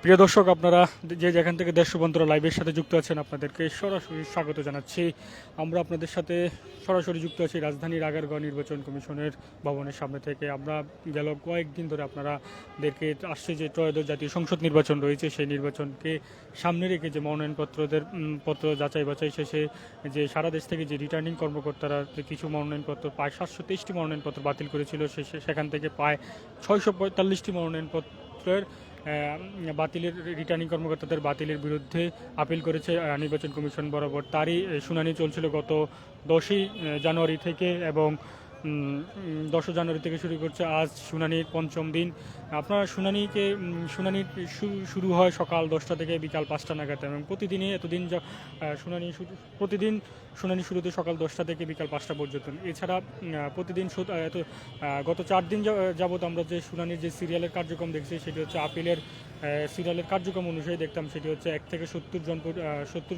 প্রিয় দর্শক, আপনারা যে যেখান থেকে দেশ রূপান্তর লাইভের সাথে যুক্ত আছেন আপনাদেরকে সরাসরি স্বাগত জানাচ্ছি। আমরা আপনাদের সাথে সরাসরি যুক্ত আছি রাজধানীর আগারগাঁও নির্বাচন কমিশনের ভবনের সামনে থেকে। আমরা গেল কয়েকদিন ধরে আপনাদেরকে আসছে যে ত্রয়োদশ জাতীয় সংসদ নির্বাচন রয়েছে, সেই নির্বাচনকে সামনে রেখে যে মনোনয়নপত্রদের পত্র যাচাই বাছাই শেষে যে সারা দেশ থেকে যে রিটার্নিং কর্মকর্তারা যে কিছু মনোনয়নপত্র প্রায় 723টি মনোনয়নপত্র বাতিল করেছিল, সেখান থেকে প্রায় 645টি মনোনয়নপত্রের বাতিলের রিটার্নিং কর্মকর্তাদের বাতিলের বিরুদ্ধে আপিল করেছে নির্বাচন কমিশন বরাবর। তারই শুনানি চলছিল গত 10ই জানুয়ারি থেকে, এবং 10 জানুয়ারি থেকে শুরু করছে আজ শুনানির পঞ্চম দিন। আপনার শুনানি শুরু হয় সকাল 10টা থেকে বিকাল 5টা নাগাদ, এবং প্রতিদিনই এতদিন প্রতিদিন শুনানি শুরুতে সকাল 10টা থেকে বিকাল 5টা পর্যন্ত। এছাড়া প্রতিদিন গত 4 দিন যাবৎ আমরা যে শুনানির যে সিরিয়ালের কার্যক্রম দেখছি, সেটি হচ্ছে আপিলের সিরিয়ালের কার্যক্রম অনুযায়ী দেখতাম। সেটি হচ্ছে 1 থেকে 70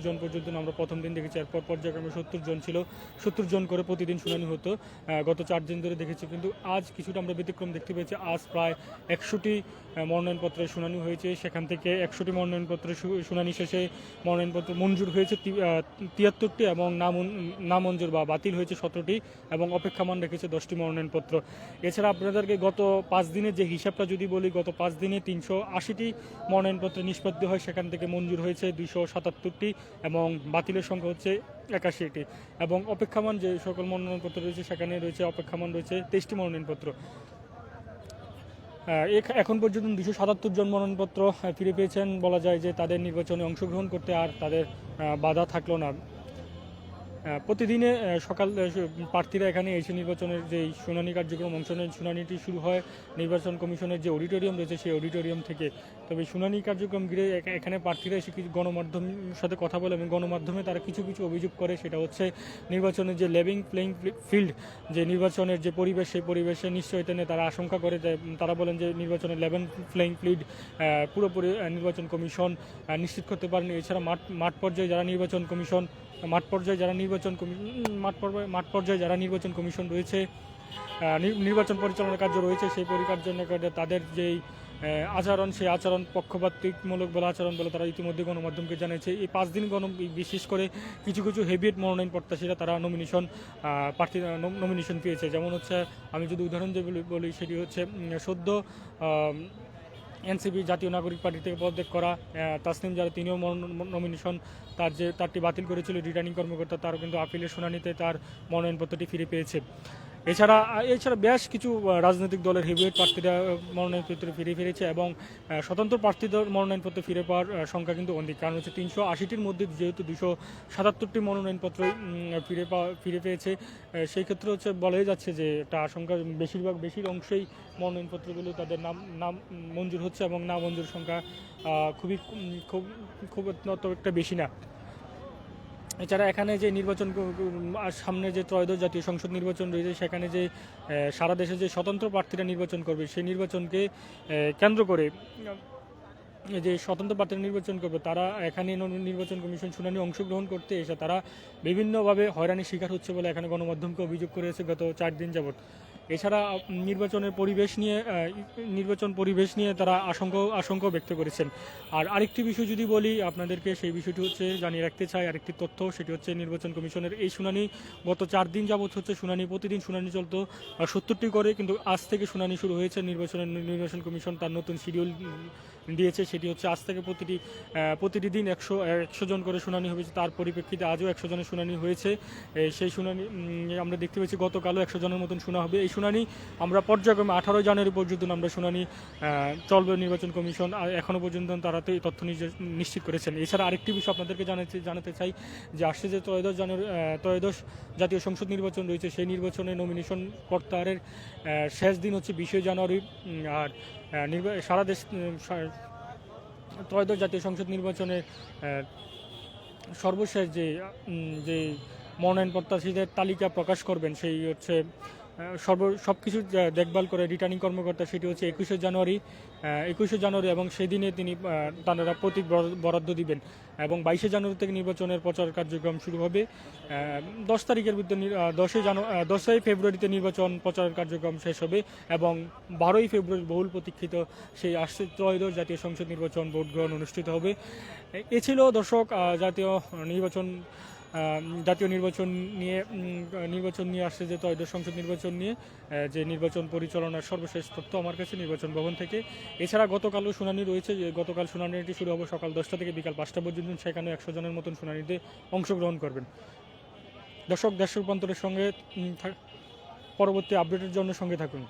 জন পর্যন্ত আমরা প্রথম দিন দেখেছি। এরপর পর্যায়ক্রমে 70 জন ছিল, 70 জন করে প্রতিদিন শুনানি হতো গত 4 দিন ধরে দেখেছি। কিন্তু আজ কিছুটা আমরা ব্যতিক্রম দেখতে পেয়েছি। আজ প্রায় 100টি মনোনয়নপত্রের শুনানি হয়েছে। সেখান থেকে 100টি মনোনয়নপত্রের শুনানি শেষে মনোনয়নপত্র মঞ্জুর হয়েছে 73টি, এবং নামঞ্জুর বা বাতিল হয়েছে 17টি, এবং অপেক্ষামান রেখেছে 10টি মনোনয়নপত্র। এছাড়া আপনাদেরকে গত 5 দিনের যে হিসাবটা যদি বলি, গত 5 দিনে 380টি মনোনয়নপত্র নিষ্পত্তি হয়, সেখান থেকে মঞ্জুর হয়েছে 277টি, এবং বাতিলের সংখ্যা হচ্ছে 81টি, এবং অপেক্ষামান যে সকল মনোনয়নপত্র রয়েছে সেখানে অপেক্ষামান রয়েছে 23টি মনোনয়নপত্র। এখন পর্যন্ত 277 জন মনোনয়নপত্র ফিরে পেয়েছেন। বলা যায় যে তাদের নির্বাচনে অংশগ্রহণ করতে আর তাদের বাধা থাকলো না। প্রতিদিনে সকাল প্রার্থীরা এখানে এসে নির্বাচনের যে শুনানি কার্যক্রম অংশ নেন। শুনানিটি শুরু হয় নির্বাচন কমিশনের যে অডিটোরিয়াম রয়েছে সেই অডিটোরিয়াম থেকে। তবে শুনানি কার্যক্রম ঘিরে এখানে প্রার্থীরা এসে কিছু গণমাধ্যমের সাথে কথা বলে, এবং গণমাধ্যমে তারা কিছু অভিযোগ করে। সেটা হচ্ছে নির্বাচনের যে লেভিং প্লেইং ফিল্ড, যে নির্বাচনের যে পরিবেশ, সেই পরিবেশে নিশ্চয়তা নিয়ে তারা আশঙ্কা করে। তারা বলেন যে নির্বাচনের লেভেল প্লেইং ফিল্ড পুরোপুরি নির্বাচন কমিশন নিশ্চিত করতে পারেনি। এছাড়া মাঠ পর্যায়ে যারা নির্বাচন কমিশন রয়েছে, নির্বাচন পরিচালনার কার্য রয়েছে, সেই পরিচালনা তাদের যেই আচরণ, সেই আচরণ পক্ষপাতিমূলক বলে আচরণ বলে তারা ইতিমধ্যে গণমাধ্যমকে জানিয়েছে। এই 5 দিন বিশেষ করে কিছু হেভিয়েট মনোনয়ন প্রত্যাশীরা তারা নমিনেশন পেয়েছে। যেমন হচ্ছে, আমি যদি উদাহরণ দিয়ে বলি, সেটি হচ্ছে সদ্য এনসিপি জাতীয় নাগরিক পার্টি থেকে পদত্যাগ করা তাসনিম যারা, তিনিও নমিনেশন তারটি বাতিল করেছিল রিটার্নিং কর্মকর্তা, তারও কিন্তু আপিলের শুনানিতে তার মনোনয়নপত্রটি ফিরে পেয়েছে। এছাড়া বেশ কিছু রাজনৈতিক দলের হেভিওয়েট প্রার্থীরা মনোনয়নপত্র ফিরে ফিরেছে, এবং স্বতন্ত্র প্রার্থীদের মনোনয়নপত্র ফিরে পাওয়ার সংখ্যা কিন্তু অধিক। কারণ হচ্ছে 380টির মধ্যে যেহেতু 277টি মনোনয়নপত্রই ফিরে পেয়েছে, সেই ক্ষেত্রে হচ্ছে বলাই যাচ্ছে যে একটা আশঙ্কা বেশির অংশেই মনোনয়নপত্রগুলো তাদের নাম মঞ্জুর হচ্ছে, এবং না মঞ্জুর সংখ্যা খুব একটা বেশি না। এছাড়া এখানে যে সামনে যে ত্রয়োদশ জাতীয় সংসদ নির্বাচন রয়েছে, সেখানে যে সারা দেশে যে স্বতন্ত্র প্রার্থীরা নির্বাচন করবে, সেই নির্বাচনকে কেন্দ্র করে যে স্বতন্ত্র প্রার্থীরা নির্বাচন করবে, তারা এখানে নির্বাচন কমিশন শুনানি অংশগ্রহণ করতে এসে তারা বিভিন্নভাবে হয়রানির শিকার হচ্ছে বলে এখানে গণমাধ্যমকে অভিযোগ করেছে গত 4 দিন যাবৎ। এছাড়া নির্বাচন পরিবেশ নিয়ে তারা আশঙ্কা ব্যক্ত করেছেন। আর আরেকটি বিষয় যদি বলি আপনাদেরকে, সেই বিষয়টি হচ্ছে জানিয়ে রাখতে চাই আরেকটি তথ্য, সেটি হচ্ছে নির্বাচন কমিশনের এই শুনানি গত 4 দিন যাবৎ হচ্ছে শুনানি। প্রতিদিন শুনানি চলতো 70টি করে, কিন্তু আজ থেকে শুনানি শুরু হয়েছে। নির্বাচন কমিশন তার নতুন শিডিউল দিয়েছে, সেটি হচ্ছে আজ থেকে প্রতিটি দিন 100 জন করে শুনানি হয়েছে। তার পরিপ্রেক্ষিতে আজও 100 জনের শুনানি হয়েছে। সেই শুনানি আমরা দেখতে পেয়েছি গতকালও 100 জনের মতন শোনা হবে। এই শুনানি আমরা পর্যায়ক্রমে 18 জানুয়ারি পর্যন্ত আমরা শুনানি চলবে। নির্বাচন কমিশন এখনও পর্যন্ত তারা তো এই তথ্য নিশ্চিত করেছেন। এছাড়া আরেকটি বিষয় আপনাদেরকে জানাতে চাই যে আসছে যে ত্রয়োদশ জাতীয় সংসদ নির্বাচন রয়েছে, সেই নির্বাচনে নমিনেশন প্রত্যাহারের শেষ দিন হচ্ছে 20 জানুয়ারি। আর সারা দেশ ত্রয়োদশ জাতীয় সংসদ নির্বাচনে সর্বশেষ যে মনোনয়ন প্রত্যাশীদের তালিকা প্রকাশ করবেন, সেই হচ্ছে সব কিছু দেখভাল করে রিটার্নিং কর্মকর্তা, সেটি হচ্ছে 21শে জানুয়ারি এবং সেদিনে তিনি তারা প্রতীক বরাদ্দ দিবেন এবং 22শে জানুয়ারি থেকে নির্বাচনের প্রচার কার্যক্রম শুরু হবে। 10 তারিখের ভিতরে 10ই ফেব্রুয়ারিতে নির্বাচন প্রচার কার্যক্রম শেষ হবে এবং 12ই ফেব্রুয়ারি বহুল প্রতীক্ষিত সেই আসছে ত্রয়োদশ জাতীয় সংসদ নির্বাচন ভোট গ্রহণ অনুষ্ঠিত হবে। এ ছিল দর্শক জাতীয় নির্বাচন নিয়ে আসছে যে ত্রয়োদশ সংসদ নির্বাচন নিয়ে যে নির্বাচন পরিচালনার সর্বশেষ তথ্য আমার কাছে নির্বাচন ভবন থেকে। এছাড়া গতকালও শুনানি রয়েছে, যে গতকাল শুনানিটি শুরু হবে সকাল 10টা থেকে বিকাল 5টা পর্যন্ত। সেখানে 100 জনের মতন শুনানিতে অংশগ্রহণ করবেন। দর্শক, দেশ রূপান্তরের সঙ্গে পরবর্তী আপডেটের জন্য সঙ্গে থাকুন।